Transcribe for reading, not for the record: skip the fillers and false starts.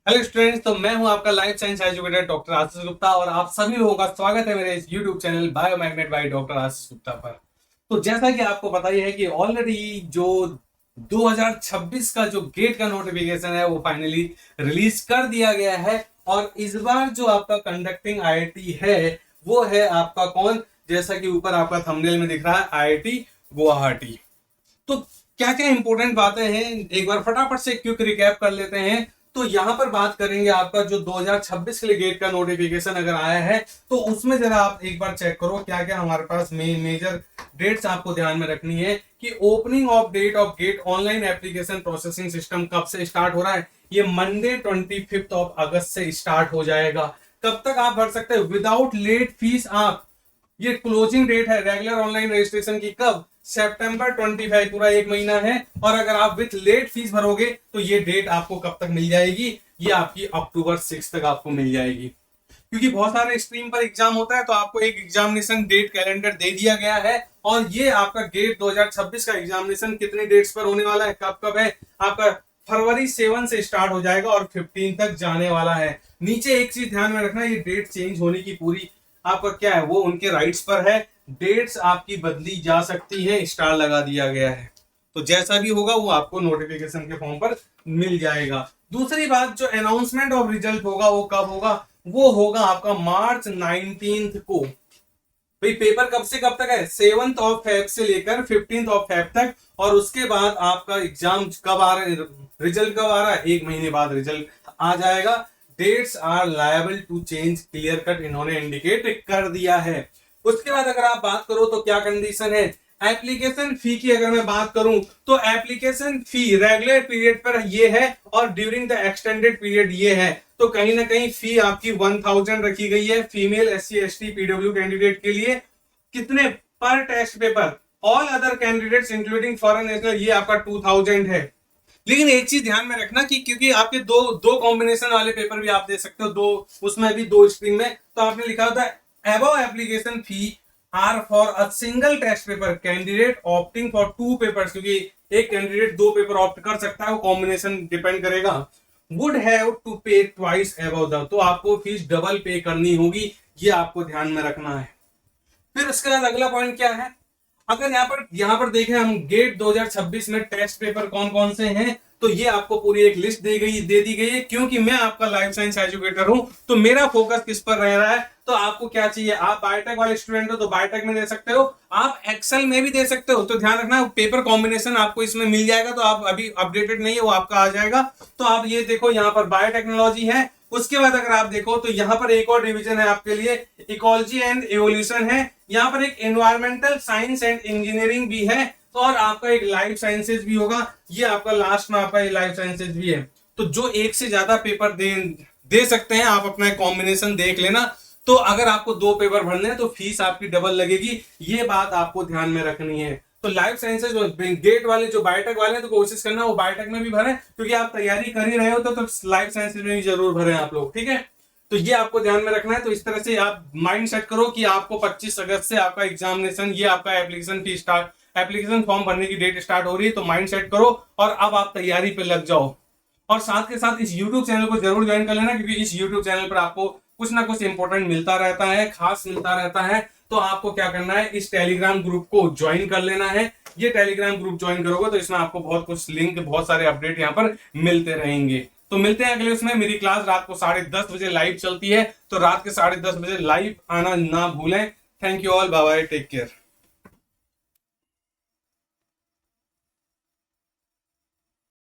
Hello students, तो मैं हूं आपका life science educator doctor Ashish Gupta और आप सभी लोगों का स्वागत है मेरे इस YouTube channel बायोमैग्नेट by doctor Ashish Gupta पर। तो जैसा कि आपको पता ही है कि ऑलरेडी जो 2026 का जो गेट का नोटिफिकेशन है वो फाइनली रिलीज कर दिया गया है। और इस बार जो आपका कंडक्टिंग आईआईटी है वो है आपका कौन, जैसा कि ऊपर आपका थंबनेल में दिख रहा है, आईआईटी गुवाहाटी। तो क्या क्या इंपॉर्टेंट बातें हैं एक बार फटाफट से क्विक रिकैप कर लेते हैं। तो यहां पर बात करेंगे आपका जो 2026 के लिए गेट का नोटिफिकेशन अगर आया है तो उसमें जरा आप एक बार चेक करो क्या क्या हमारे पास मेजर डेट्स आपको ध्यान में रखनी है कि opening of date of GATE online application processing system कब से स्टार्ट हो रहा है। ये मंडे 25 ऑफ अगस्त से स्टार्ट हो जाएगा। कब तक आप भर सकते हैं विदाउट लेट फीस आप। ये क्लोजिंग डेट है रेगुलर ऑनलाइन रजिस्ट्रेशन की कब, सितंबर 25, पूरा एक महीना है। और अगर आप विथ लेट फीस भरोगे तो ये डेट आपको कब तक मिल जाएगी, ये आपकी अक्टूबर 6 तक आपको मिल जाएगी। क्योंकि बहुत सारे स्ट्रीम पर एग्जाम होता है तो आपको एक एग्जामिनेशन डेट कैलेंडर दे दिया गया है। और ये आपका गेट 2026 का एग्जामिनेशन कितने डेट्स पर होने वाला है, कब कब है आपका, फरवरी 7 से स्टार्ट हो जाएगा और 15 तक जाने वाला है। नीचे एक चीज ध्यान में रखना, ये डेट चेंज होने की पूरी आपका क्या है वो उनके राइट्स पर है। डेट्स आपकी बदली जा सकती है, स्टार लगा दिया गया है। तो जैसा भी होगा वो आपको नोटिफिकेशन के फॉर्म पर मिल जाएगा। दूसरी बात, जो अनाउंसमेंट ऑफ रिजल्ट होगा वो कब होगा, वो होगा आपका मार्च 19 को। भाई पेपर कब से कब तक है, 7 ऑफ फेब से लेकर 15 ऑफ फेब तक। और उसके बाद आपका एग्जाम कब आ रहा है, रिजल्ट कब आ रहा है, एक महीने बाद रिजल्ट आ जाएगा। Dates are liable to change, clear cut इन्होंने इंडिकेट कर दिया है। उसके बाद अगर आप बात करो तो क्या कंडीशन है, एप्लीकेशन फी की अगर मैं बात करूं तो एप्लीकेशन फी रेगुलर पीरियड पर ये है और ड्यूरिंग द एक्सटेंडेड पीरियड ये है। तो कहीं ना कहीं फी आपकी 1000 रखी गई है female SC ST PW candidate के लिए। कितने पर test paper, all other candidates including foreign national ये आपका 2000 है। लेकिन एक चीज ध्यान में रखना कि क्योंकि आपके दो दो कॉम्बिनेशन वाले पेपर भी आप दे सकते हो, दो उसमें भी दो स्ट्रीम में, तो आपने लिखा होता है above application fee are for a single test paper candidate opting for 2 papers, क्योंकि एक कैंडिडेट 2 पेपर ऑप्ट कर सकता है, वो कॉम्बिनेशन डिपेंड करेगा। would have to pay twice above the, तो आपको फीस डबल पे करनी होगी, ये आपको ध्यान में रखना है। फिर उसके बाद अगला पॉइंट क्या है, अगर यहाँ पर देखें हम गेट 2026 में टेस्ट पेपर कौन कौन से हैं, तो ये आपको पूरी एक लिस्ट दे दी गई है। क्योंकि मैं आपका लाइफ साइंस एजुकेटर हूं तो मेरा फोकस किस पर रह रहा है, तो आपको क्या चाहिए, आप बायोटेक वाले स्टूडेंट हो तो बायोटेक में दे सकते हो, आप एक्सेल में भी दे सकते हो। तो ध्यान रखना पेपर कॉम्बिनेशन आपको इसमें मिल जाएगा, तो आप अभी अपडेटेड नहीं है वो आपका आ जाएगा। तो आप ये देखो यहाँ पर बायोटेक्नोलॉजी है। उसके बाद अगर आप देखो तो यहाँ पर एक और डिवीजन है आपके लिए, इकोलॉजी एंड एवोल्यूशन है। यहाँ पर एक एनवायरमेंटल साइंस एंड इंजीनियरिंग भी है और आपका एक लाइफ साइंसेज भी होगा। ये आपका लास्ट में आपका लाइफ साइंसेज भी है। तो जो एक से ज्यादा पेपर दे सकते हैं, आप अपना कॉम्बिनेशन देख लेना। तो अगर आपको 2 पेपर भरने हैं तो फीस आपकी डबल लगेगी, ये बात आपको ध्यान में रखनी है। तो लाइफ साइंसेज गेट वाले जो बायोटेक वाले हैं तो कोशिश करना वो बायोटेक में भी भरें, क्योंकि आप तैयारी कर ही रहे हो तो लाइफ साइंसेज में भी जरूर भरें आप लोग, ठीक है। तो ये आपको ध्यान में रखना है। तो इस तरह से आप माइंड सेट करो कि आपको 25 अगस्त से आपका एग्जामिनेशन, ये आपका एप्लीकेशन फॉर्म भरने की डेट स्टार्ट हो रही है। तो माइंड सेट करो और अब आप तैयारी पे लग जाओ। और साथ के साथ इस YouTube चैनल को जरूर ज्वाइन कर लेना, क्योंकि इस YouTube चैनल पर आपको कुछ ना कुछ इंपॉर्टेंट मिलता रहता है, खास मिलता रहता है। तो आपको क्या करना है, इस टेलीग्राम ग्रुप को ज्वाइन कर लेना है। ये टेलीग्राम ग्रुप ज्वाइन करोगे तो इसमें आपको बहुत कुछ लिंक, बहुत सारे अपडेट यहाँ पर मिलते रहेंगे। तो मिलते हैं अगले उसमें। मेरी क्लास रात को 10:30 बजे लाइव चलती है, तो रात के 10:30 बजे लाइव आना ना भूलें। Thank you all, bye bye, take care.